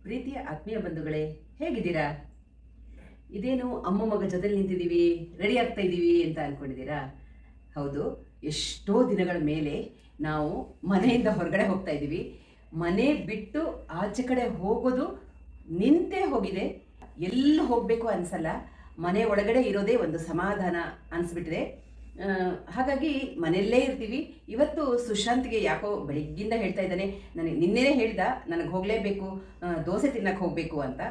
ಪ್ರೀತಿಯ ಆತ್ಮೀಯ ಬಂಧುಗಳೇ, ಹೇಗಿದ್ದೀರಾ? ಇದೇನು ಅಮ್ಮ ಮಗ ಜೊತೆಲಿ ನಿಂತಿದ್ದೀವಿ, ರೆಡಿ ಆಗ್ತಾ ಇದ್ದೀವಿ ಅಂತ ಅಂದ್ಕೊಂಡಿದ್ದೀರಾ? ಹೌದು, ಎಷ್ಟೋ ದಿನಗಳ ಮೇಲೆ ನಾವು ಮನೆಯಿಂದ ಹೊರಗಡೆ ಹೋಗ್ತಾ ಇದ್ದೀವಿ. ಮನೆ ಬಿಟ್ಟು ಆಚೆ ಕಡೆ ಹೋಗೋದು ನಿಂತೇ ಹೋಗಿದೆ. ಎಲ್ಲೂ ಹೋಗಬೇಕು ಅನಿಸಲ್ಲ. ಮನೆ ಒಳಗಡೆ ಇರೋದೇ ಒಂದು ಸಮಾಧಾನ ಅನಿಸ್ಬಿಟ್ಟಿದೆ. ಹಾಗಾಗಿ ಮನೆಯಲ್ಲೇ ಇರ್ತೀವಿ. ಇವತ್ತು ಸುಶಾಂತ್ಗೆ ಯಾಕೋ ಬೆಳಗ್ಗಿಂದ ಹೇಳ್ತಾ ಇದ್ದಾನೆ, ನನಗೆ ನಿನ್ನೆನೇ ಹೇಳ್ದ ನನಗೆ ಹೋಗಲೇಬೇಕು, ದೋಸೆ ತಿನ್ನಕ್ಕೆ ಹೋಗಬೇಕು ಅಂತ.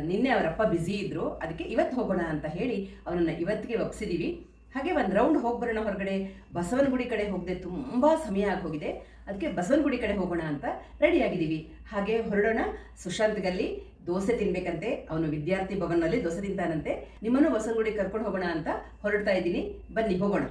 ನಿನ್ನೆ ಅವರಪ್ಪ ಬ್ಯುಸಿ ಇದ್ದರು, ಅದಕ್ಕೆ ಇವತ್ತು ಹೋಗೋಣ ಅಂತ ಹೇಳಿ ಅವನನ್ನು ಇವತ್ತಿಗೆ ಒಪ್ಸಿದ್ದೀವಿ. ಹಾಗೆ ಒಂದು ರೌಂಡ್ ಹೋಗಿ ಬರೋಣ ಹೊರಗಡೆ. ಬಸವನಗುಡಿ ಕಡೆ ಹೋಗದೆ ತುಂಬ ಸಮಯ ಆಗಿ ಹೋಗಿದೆ, ಅದಕ್ಕೆ ಬಸವನಗುಡಿ ಕಡೆ ಹೋಗೋಣ ಅಂತ ರೆಡಿಯಾಗಿದ್ದೀವಿ. ಹಾಗೆ ಹೊರಡೋಣ. ಸುಶಾಂತ್ಗಲ್ಲಿ ದೋಸೆ ತಿನ್ಬೇಕಂತೆ, ಅವನು ವಿದ್ಯಾರ್ಥಿ ಭವನಲ್ಲಿ ದೋಸೆ ತಿಂತಾನಂತೆ. ನಿಮ್ಮನ್ನು ಬಸವನಗುಡಿ ಕರ್ಕೊಂಡು ಹೋಗೋಣ ಅಂತ ಹೊರಡ್ತಾ ಇದ್ದೀನಿ. ಬನ್ನಿ ಹೋಗೋಣ.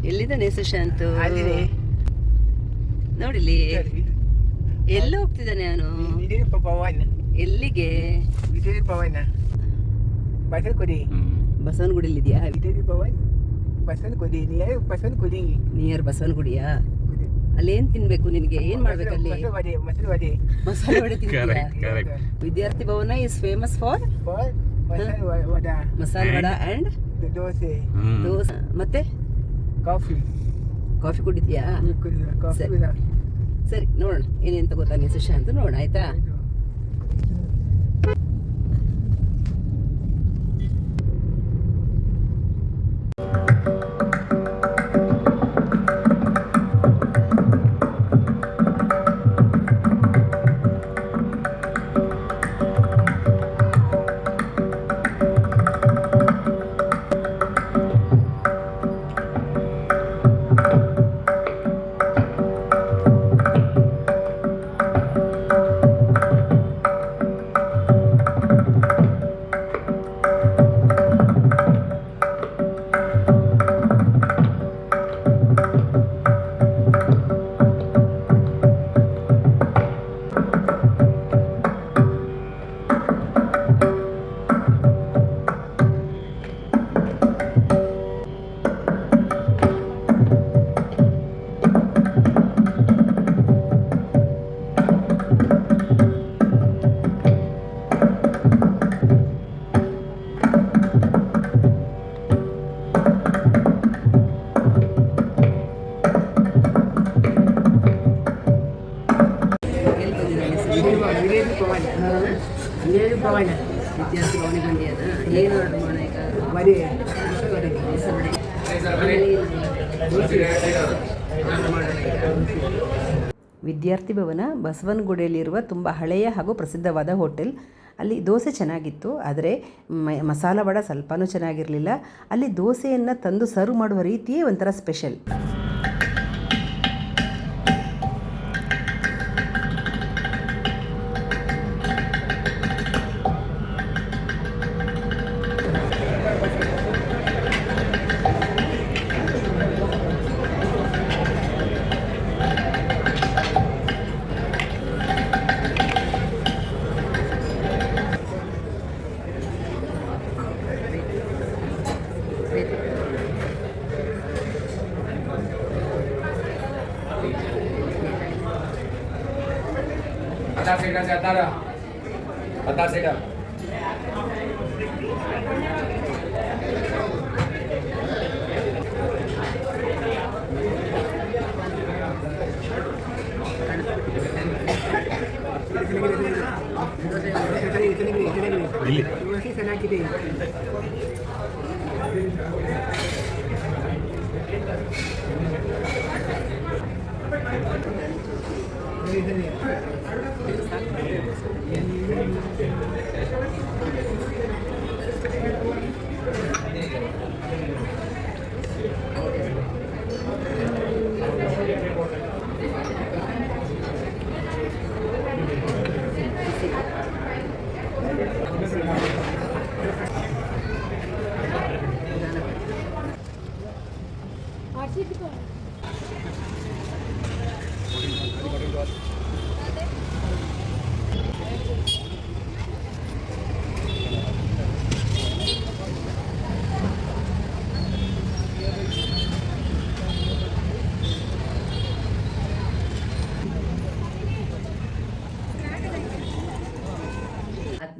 ಎಲ್ಲಿದ್ದಾನೆ ಸುಶಾಂತ್? ನೋಡಿಲಿ, ಎಲ್ಲ ಹೋಗ್ತಿದ್ದಾನೆ ಅವನು. ಎಲ್ಲಿಗೆ? ಬಸವನಗುಡಿಲಿದ್ಯಾ? ನಿಯರ್ ಬಸವನಗುಡಿಯಾ? ಅಲ್ಲಿ ಏನ್ ತಿನ್ಬೇಕು ನಿನ್ಗೆ? ಏನ್ ಮಾಡ್ಬೇಕು ಅಲ್ಲಿ? ಮಸಾಲೆ ವಡೆ ತಿಂತೀಯಾ? ವಿದ್ಯಾರ್ಥಿ ಭವನ ಇಸ್ ಫೇಮಸ್ ಫಾರ್ ಮಸಾಲೆ ವಡ ಅಂಡ್ ದೋಸೆ. ಮತ್ತೆ ಕಾಫಿ ಕುಡಿದ್ಯಾ? ಸರಿ, ನೋಡೋಣ ಏನೇನು ಗೊತ್ತಾನೆ ಸುಶಾಂತ್, ನೋಡೋಣ ಆಯ್ತಾ? ವಿದ್ಯಾರ್ಥಿ ಭವನಿಗೆ ಬಂದಿಯದ? ಏನು ಆರ್ಡರ್ ಮಾಡೋಣ ಈಗ? ವಿದ್ಯಾರ್ಥಿ ಭವನ ಬಸವನಗುಡಿಯಲ್ಲಿರುವ ತುಂಬ ಹಳೆಯ ಹಾಗೂ ಪ್ರಸಿದ್ಧವಾದ ಹೋಟೆಲ್. ಅಲ್ಲಿ ದೋಸೆ ಚೆನ್ನಾಗಿತ್ತು, ಆದರೆ ಮಸಾಲ ವಡ ಸ್ವಲ್ಪನೂ ಚೆನ್ನಾಗಿರಲಿಲ್ಲ. ಅಲ್ಲಿ ದೋಸೆಯನ್ನು ತಂದು ಸರ್ವ್ ಮಾಡುವ ರೀತಿಯೇ ಒಂಥರ ಸ್ಪೆಷಲ್.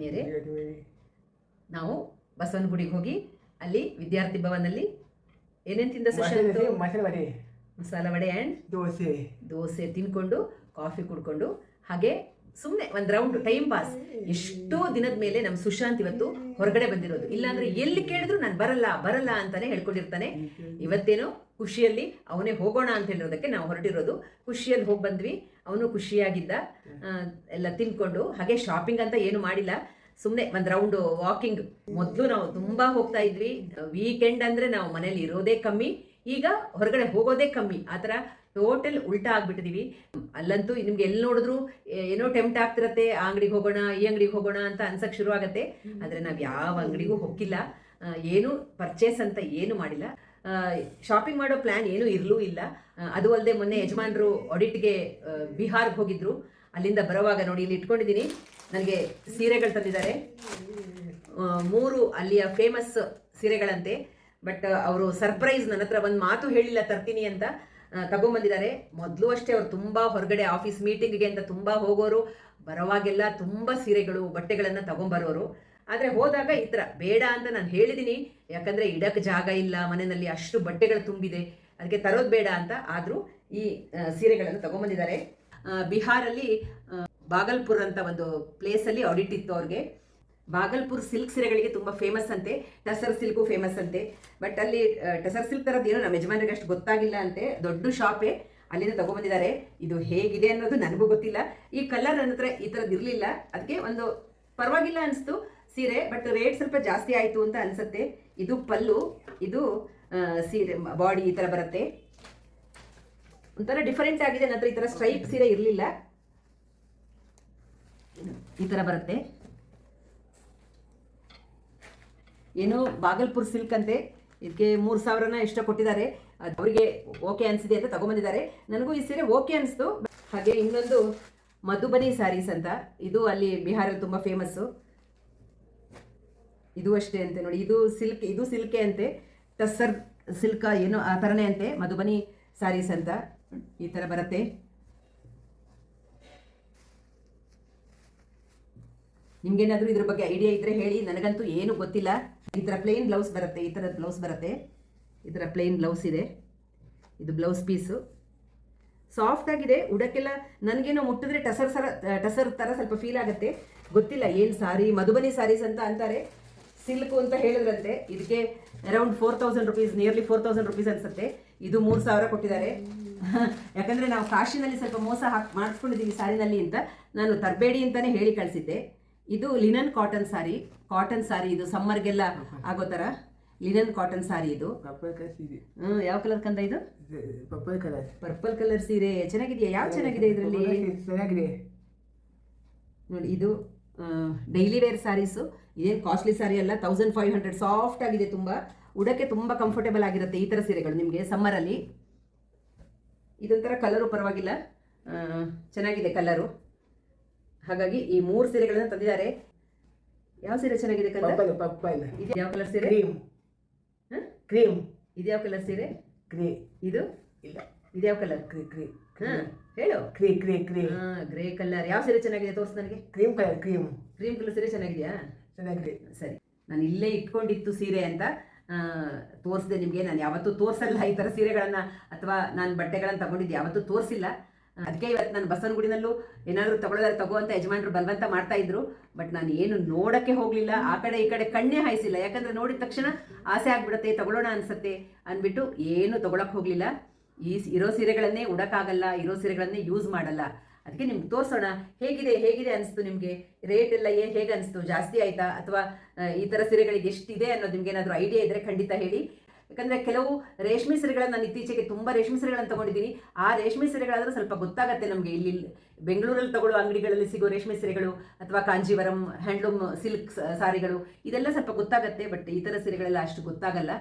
ಆತ್ಮೀಯರೇ, ನಾವು ಬಸವನಗುಡಿಗೆ ಹೋಗಿ ಅಲ್ಲಿ ವಿದ್ಯಾರ್ಥಿ ಭವನಲ್ಲಿ ಏನೇನು ತಿಂದ ಸುಶಾಂತ್? ಮಸಾಲ ವಡೆ ಆ್ಯಂಡ್ ದೋಸೆ ತಿನ್ಕೊಂಡು ಕಾಫಿ ಕುಡ್ಕೊಂಡು ಹಾಗೆ ಸುಮ್ಮನೆ ಒಂದು ರೌಂಡ್ ಟೈಮ್ ಪಾಸ್. ಎಷ್ಟೋ ದಿನದ ಮೇಲೆ ನಮ್ಮ ಸುಶಾಂತ್ ಇವತ್ತು ಹೊರಗಡೆ ಬಂದಿರೋದು. ಇಲ್ಲಾಂದ್ರೆ ಎಲ್ಲಿ ಕೇಳಿದ್ರು ನಾನು ಬರಲ್ಲ ಅಂತಾನೆ ಹೇಳ್ಕೊಂಡಿರ್ತಾನೆ. ಇವತ್ತೇನೋ ಖುಷಿಯಲ್ಲಿ ಅವನೇ ಹೋಗೋಣ ಅಂತ ಹೇಳಿರೋದಕ್ಕೆ ನಾವು ಹೊರಟಿರೋದು. ಖುಷಿಯಲ್ಲಿ ಹೋಗಿ ಬಂದ್ವಿ. ಅವನು ಖುಷಿಯಾಗಿದ್ದ. ಎಲ್ಲ ತಿನ್ಕೊಂಡು ಹಾಗೆ ಶಾಪಿಂಗ್ ಅಂತ ಏನು ಮಾಡಿಲ್ಲ, ಸುಮ್ಮನೆ ಒಂದು ರೌಂಡ್ ವಾಕಿಂಗ್. ಮೊದಲು ನಾವು ತುಂಬಾ ಹೋಗ್ತಾ ಇದ್ವಿ. ವೀಕೆಂಡ್ ಅಂದ್ರೆ ನಾವು ಮನೇಲಿ ಇರೋದೇ ಕಮ್ಮಿ, ಈಗ ಹೊರಗಡೆ ಹೋಗೋದೇ ಕಮ್ಮಿ. ಆ ಥರ ಟೋಟಲ್ ಉಲ್ಟಾ ಆಗ್ಬಿಟ್ಟಿದೀವಿ. ಅಲ್ಲಂತೂ ನಿಮ್ಗೆ ಎಲ್ಲಿ ನೋಡಿದ್ರು ಏನೋ ಟೆಂಪ್ಟ್ ಆಗ್ತಿರತ್ತೆ, ಆ ಅಂಗಡಿಗೆ ಹೋಗೋಣ ಈ ಅಂಗಡಿಗೆ ಹೋಗೋಣ ಅಂತ ಅನ್ಸಕ್ ಶುರು ಆಗತ್ತೆ. ಆದ್ರೆ ನಾವು ಯಾವ ಅಂಗಡಿಗೂ ಹೋಗಿಲ್ಲ, ಏನು ಪರ್ಚೇಸ್ ಅಂತ ಏನು ಮಾಡಿಲ್ಲ. ಶಾಪಿಂಗ್ ಮಾಡೋ ಪ್ಲಾನ್ ಏನೂ ಇರಲೂ ಇಲ್ಲ. ಅದು ಅಲ್ಲದೆ ಮೊನ್ನೆ ಯಜಮಾನ್ರು ಆಡಿಟ್ಗೆ ಬಿಹಾರ್ಗೆ ಹೋಗಿದ್ರು. ಅಲ್ಲಿಂದ ಬರುವಾಗ ನೋಡಿ ಇಲ್ಲಿ ಇಟ್ಕೊಂಡಿದ್ದೀನಿ, ನನಗೆ ಸೀರೆಗಳು ತಂದಿದ್ದಾರೆ. 3 ಅಲ್ಲಿಯ ಫೇಮಸ್ ಸೀರೆಗಳಂತೆ. ಬಟ್ ಅವರು ಸರ್ಪ್ರೈಸ್, ನನ್ನ ಹತ್ರ ಒಂದು ಮಾತು ಹೇಳಿಲ್ಲ ತರ್ತೀನಿ ಅಂತ, ತಗೊಂಬಂದಿದ್ದಾರೆ. ಮೊದಲು ಅಷ್ಟೇ ಅವ್ರು ತುಂಬ ಹೊರಗಡೆ ಆಫೀಸ್ ಮೀಟಿಂಗ್ಗೆ ಅಂತ ತುಂಬ ಹೋಗೋರು. ಬರೋವಾಗೆಲ್ಲ ತುಂಬ ಸೀರೆಗಳು ಬಟ್ಟೆಗಳನ್ನು ತಗೊಂಬರೋರು. ಆದರೆ ಹೋದಾಗ ಈ ಥರ ಬೇಡ ಅಂತ ನಾನು ಹೇಳಿದ್ದೀನಿ, ಯಾಕಂದರೆ ಇಡಕ್ಕೆ ಜಾಗ ಇಲ್ಲ ಮನೆಯಲ್ಲಿ, ಅಷ್ಟು ಬಟ್ಟೆಗಳು ತುಂಬಿದೆ, ಅದಕ್ಕೆ ತರೋದು ಬೇಡ ಅಂತ. ಆದರೂ ಈ ಸೀರೆಗಳನ್ನು ತಗೊಂಬಂದಿದ್ದಾರೆ. ಬಿಹಾರಲ್ಲಿ ಬಾಗಲ್ಪುರ್ ಅಂತ ಒಂದು ಪ್ಲೇಸಲ್ಲಿ ಆಡಿಟ್ ಇತ್ತು ಅವ್ರಿಗೆ. ಬಾಗಲ್ಪುರ್ ಸಿಲ್ಕ್ ಸೀರೆಗಳಿಗೆ ತುಂಬ ಫೇಮಸ್ ಅಂತೆ, ಟಸರ್ ಸಿಲ್ಕು ಫೇಮಸ್ ಅಂತೆ. ಬಟ್ ಅಲ್ಲಿ ಟಸರ್ ಸಿಲ್ಕ್ ಥರದ್ದು ಏನೋ ನಮ್ಮ ಯಜಮಾನರಿಗೆ ಅಷ್ಟು ಗೊತ್ತಾಗಿಲ್ಲ ಅಂತೆ. ದೊಡ್ಡ ಶಾಪೇ, ಅಲ್ಲಿಂದ ತಗೊಂಬಂದಿದ್ದಾರೆ. ಇದು ಹೇಗಿದೆ ಅನ್ನೋದು ನನಗೂ ಗೊತ್ತಿಲ್ಲ. ಈ ಕಲರ್ ನನ್ನ ಹತ್ರ ಈ ಥರದ್ದು ಇರಲಿಲ್ಲ, ಅದಕ್ಕೆ ಒಂದು ಪರವಾಗಿಲ್ಲ ಅನಿಸ್ತು ಸೀರೆ. ಬಟ್ ರೇಟ್ ಸ್ವಲ್ಪ ಜಾಸ್ತಿ ಆಯಿತು ಅಂತ ಅನಿಸುತ್ತೆ. ಇದು ಪಲ್ಲು, ಇದು ಸೀರೆ ಬಾಡಿ ಈ ಥರ ಬರುತ್ತೆ. ಒಂಥರ ಡಿಫರೆಂಟ್ ಆಗಿದೆ. ನನ್ನ ಹತ್ರ ಈ ಥರ ಸ್ಟ್ರೈಪ್ ಸೀರೆ ಇರಲಿಲ್ಲ. ಈ ಥರ ಬರುತ್ತೆ. ಏನು ಬಾಗಲ್ಪುರ್ ಸಿಲ್ಕ್ ಅಂತೆ. ಇದಕ್ಕೆ 3,000ನ ಎಷ್ಟೋ ಕೊಟ್ಟಿದ್ದಾರೆ. ಅವರಿಗೆ ಓಕೆ ಅನಿಸಿದೆ ಅಂತ ತಗೊಂಬಂದಿದ್ದಾರೆ. ನನಗೂ ಈ ಸೀರೆ ಓಕೆ ಅನಿಸ್ತು. ಹಾಗೆ ಇನ್ನೊಂದು ಮಧುಬನಿ ಸ್ಯಾರೀಸ್ ಅಂತ, ಇದು ಅಲ್ಲಿ ಬಿಹಾರಲ್ಲಿ ತುಂಬ ಫೇಮಸ್ಸು. ಇದು ಅಷ್ಟೇ ಅಂತೆ ನೋಡಿ, ಇದು ಸಿಲ್ಕೆ ಅಂತೆ, ಟಸ್ಸರ್ ಸಿಲ್ಕ ಏನೋ ಆ ಥರನೇ ಅಂತೆ. ಮಧುಬನಿ ಸ್ಯಾರೀಸ್ ಅಂತ ಈ ಥರ ಬರುತ್ತೆ. ನಿಮ್ಗೇನಾದರೂ ಇದ್ರ ಬಗ್ಗೆ ಐಡಿಯಾ ಇದ್ರೆ ಹೇಳಿ, ನನಗಂತೂ ಏನು ಗೊತ್ತಿಲ್ಲ. ಈ ಥರ ಪ್ಲೇನ್ ಬ್ಲೌಸ್ ಬರುತ್ತೆ, ಈ ಥರದ ಬ್ಲೌಸ್ ಬರುತ್ತೆ. ಈ ಥರ ಪ್ಲೇನ್ ಬ್ಲೌಸ್ ಇದೆ. ಇದು ಬ್ಲೌಸ್ ಪೀಸು ಸಾಫ್ಟ್ ಆಗಿದೆ. ಉಡಕ್ಕೆಲ್ಲ ನನಗೇನೋ ಮುಟ್ಟಿದ್ರೆ ಟಸರ್ ಥರ ಸ್ವಲ್ಪ ಫೀಲ್ ಆಗುತ್ತೆ. ಗೊತ್ತಿಲ್ಲ ಏನು ಸಾರಿ, ಮಧುಬನಿ ಸ್ಯಾರೀಸ್ ಅಂತ ಅಂತಾರೆ. ಸಿಲ್ಕು ಅಂತ ಹೇಳಿದ್ರಂತೆ. ಇದಕ್ಕೆ ಅರೌಂಡ್ 4,000 ರುಪೀಸ್, ನಿಯರ್ಲಿ 4,000 ರುಪೀಸ್ ಅನಿಸುತ್ತೆ. ಇದು 3,000 ಕೊಟ್ಟಿದ್ದಾರೆ. ಯಾಕಂದರೆ ನಾವು ಕಾಶಿನಲ್ಲಿ ಸ್ವಲ್ಪ ಮೋಸ ಮಾಡಿಸ್ಕೊಂಡಿದ್ದೀವಿ ಸ್ಯಾರಿನಲ್ಲಿ ಅಂತ ನಾನು ತರಬೇಡಿ ಅಂತಲೇ ಹೇಳಿ ಕಳಿಸಿದ್ದೆ. ಇದು ಲಿನನ್ ಕಾಟನ್ ಸಾರಿ. ಇದು ಸಮ್ಮರ್ಗೆಲ್ಲ ಆಗೋ ಥರ ಲಿನನ್ ಕಾಟನ್ ಸಾರಿ. ಇದು ಯಾವ ಕಲರ್ ಕಂದ? ಇದು ಪರ್ಪಲ್ ಕಲರ್ ಸೀರೆ. ಚೆನ್ನಾಗಿದೆಯಾ? ಯಾವ ಚೆನ್ನಾಗಿದೆ ಇದರಲ್ಲಿ? ಚೆನ್ನಾಗಿದೆ ನೋಡಿ. ಇದು ಡೈಲಿ ವೇರ್ ಸ್ಯಾರೀಸು. ಇದೇನು ಕಾಸ್ಟ್ಲಿ ಸ್ಯಾರಿ ಅಲ್ಲ, 1,500. ಸಾಫ್ಟ್ ಆಗಿದೆ, ತುಂಬ ಉಡಕ್ಕೆ ತುಂಬ ಕಂಫರ್ಟೇಬಲ್ ಆಗಿರುತ್ತೆ ಈ ಥರ ಸೀರೆಗಳು ನಿಮಗೆ ಸಮ್ಮರಲ್ಲಿ. ಇದೊಂಥರ ಕಲರು ಪರವಾಗಿಲ್ಲ, ಚೆನ್ನಾಗಿದೆ ಕಲರು. ಹಾಗಾಗಿ ಈ 3 ಸೀರೆಗಳನ್ನು ತಂದಿದ್ದಾರೆ. ಯಾವ ಸೀರೆ ಚೆನ್ನಾಗಿದೆ ಕಂದ? ಇದು ಯಾವ ಕಲರ್ ಸೀರೆ? ಕ್ರೀಮ್. ಇದು ಯಾವ ಕಲರ್ ಸೀರೆ? ಗ್ರೇ. ಇದು ಇಲ್ಲ, ಇದು ಯಾವ ಕಲರ್? ಹೇಳು. Grey colour. ಯಾವ ಸೀರೆ ಚೆನ್ನಾಗಿದೆ ತೋರಿಸ್ ನನಗೆ. ಕ್ರೀಮ್ ಕಲರ್ ಸೀರೆ ಚೆನ್ನಾಗಿದೆಯಾ? ಚೆನ್ನಾಗಿದೆ. ಸರಿ, ನಾನು ಇಲ್ಲೇ ಇಟ್ಕೊಂಡಿತ್ತು ಸೀರೆ ಅಂತ ತೋರಿಸಿದೆ ನಿಮಗೆ. ನಾನು ಯಾವತ್ತೂ ತೋರಿಸಲ್ಲ ಈ ಥರ ಸೀರೆಗಳನ್ನು, ಅಥವಾ ನಾನು ಬಟ್ಟೆಗಳನ್ನು ತಗೊಂಡಿದ್ದು ಯಾವತ್ತೂ ತೋರಿಸಿಲ್ಲ. ಅದಕ್ಕೆ ಇವತ್ತು ನಾನು ಬಸವನಗುಡಿನಲ್ಲೂ ಏನಾದರೂ ತಗೊಳ್ಳೋದಾದ್ರೆ ತಗೋ ಅಂತ ಯಜಮಾನರು ಬಲವಂತ ಮಾಡ್ತಾ ಇದ್ರು. ಬಟ್ ನಾನು ಏನು ನೋಡೋಕ್ಕೆ ಹೋಗಲಿಲ್ಲ, ಆ ಕಡೆ ಈ ಕಡೆ ಕಣ್ಣೇ ಹಾಯಿಸಿಲ್ಲ. ಯಾಕಂದರೆ ನೋಡಿದ ತಕ್ಷಣ ಆಸೆ ಆಗ್ಬಿಡುತ್ತೆ, ತಗೊಳ್ಳೋಣ ಅನಿಸುತ್ತೆ ಅಂದ್ಬಿಟ್ಟು ಏನು ತಗೊಳಕ್ಕೆ ಹೋಗಲಿಲ್ಲ. ಇರೋ ಸೀರೆಗಳನ್ನೇ ಉಡಕ್ಕಾಗಲ್ಲ, ಇರೋ ಸೀರೆಗಳನ್ನೇ ಯೂಸ್ ಮಾಡಲ್ಲ. ಅದಕ್ಕೆ ನಿಮ್ಗೆ ತೋರಿಸೋಣ ಹೇಗಿದೆ ಅನಿಸ್ತು ನಿಮಗೆ. ರೇಟ್ ಎಲ್ಲ ಹೇಗೆ ಅನಿಸ್ತು? ಜಾಸ್ತಿ ಆಯಿತಾ ಅಥವಾ ಈ ಥರ ಸೀರೆಗಳಿಗೆ ಎಷ್ಟಿದೆ ಅನ್ನೋದು ನಿಮ್ಗೆ ಏನಾದರೂ ಐಡಿಯಾ ಇದ್ದರೆ ಖಂಡಿತ ಹೇಳಿ. ಯಾಕಂದರೆ ಕೆಲವು ರೇಷ್ಮೆ ಸೀರೆಗಳನ್ನು ನಾನು ಇತ್ತೀಚೆಗೆ ತುಂಬ ರೇಷ್ಮೆ ಸೀರೆಗಳನ್ನು ತೊಗೊಂಡಿದ್ದೀನಿ. ಆ ರೇಷ್ಮೆ ಸೀರೆಗಳಾದರೂ ಸ್ವಲ್ಪ ಗೊತ್ತಾಗುತ್ತೆ ನಮಗೆ. ಇಲ್ಲಿ ಬೆಂಗಳೂರಲ್ಲಿ ತಗೊಳ್ಳೋ ಅಂಗಡಿಗಳಲ್ಲಿ ಸಿಗೋ ರೇಷ್ಮೆ ಸೀರೆಗಳು ಅಥವಾ ಕಾಂಜೀವರಂ ಹ್ಯಾಂಡ್ಲೂಮ್ ಸಿಲ್ಕ್ ಸಾರಿಗಳು ಇದೆಲ್ಲ ಸ್ವಲ್ಪ ಗೊತ್ತಾಗುತ್ತೆ. ಬಟ್ ಈ ಥರ ಸೀರೆಗಳೆಲ್ಲ ಅಷ್ಟು ಗೊತ್ತಾಗಲ್ಲ.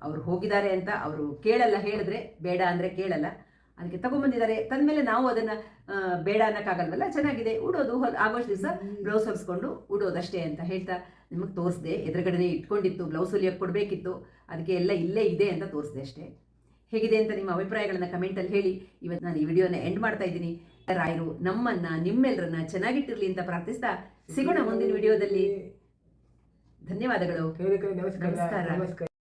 ಅವರು ಹೋಗಿದ್ದಾರೆ ಅಂತ ಅವರು ಕೇಳಲ್ಲ, ಹೇಳಿದ್ರೆ ಬೇಡ ಅಂದರೆ ಕೇಳಲ್ಲ. ಅದಕ್ಕೆ ತಗೊಂಬಂದಿದ್ದಾರೆ. ತಂದಮೇಲೆ ನಾವು ಅದನ್ನು ಬೇಡ ಅನ್ನೋಕ್ಕಾಗಲ್ವಲ್ಲ. ಚೆನ್ನಾಗಿದೆ, ಉಡೋದು ಆಗೋಷ್ಟು ದಿವಸ ಬ್ಲೌಸ್ ಹೊಲಿಸ್ಕೊಂಡು ಉಡೋದಷ್ಟೇ ಅಂತ ಹೇಳ್ತಾ ನಿಮಗೆ ತೋರಿಸ್ದೆ. ಎದುರುಗಡೆ ಇಟ್ಕೊಂಡಿತ್ತು, ಬ್ಲೌಸ್ ಹೊಲಿಯೋಕ್ಕೆ ಕೊಡಬೇಕಿತ್ತು, ಅದಕ್ಕೆ ಎಲ್ಲ ಇಲ್ಲೇ ಇದೆ ಅಂತ ತೋರಿಸ್ದೆ ಅಷ್ಟೇ. ಹೇಗಿದೆ ಅಂತ ನಿಮ್ಮ ಅಭಿಪ್ರಾಯಗಳನ್ನ ಕಮೆಂಟಲ್ಲಿ ಹೇಳಿ. ಇವತ್ತು ನಾನು ಈ ವಿಡಿಯೋನ ಎಂಡ್ ಮಾಡ್ತಾ ಇದ್ದೀನಿ. ರಾಯರು ನಮ್ಮನ್ನ ನಿಮ್ಮೆಲ್ಲರನ್ನ ಚೆನ್ನಾಗಿಟ್ಟಿರ್ಲಿ ಅಂತ ಪ್ರಾರ್ಥಿಸ್ತಾ ಸಿಗೋಣ ಮುಂದಿನ ವಿಡಿಯೋದಲ್ಲಿ. ಧನ್ಯವಾದಗಳು. ನಮಸ್ಕಾರ. ನಮಸ್ಕಾರ. ನಮಸ್ಕಾರ.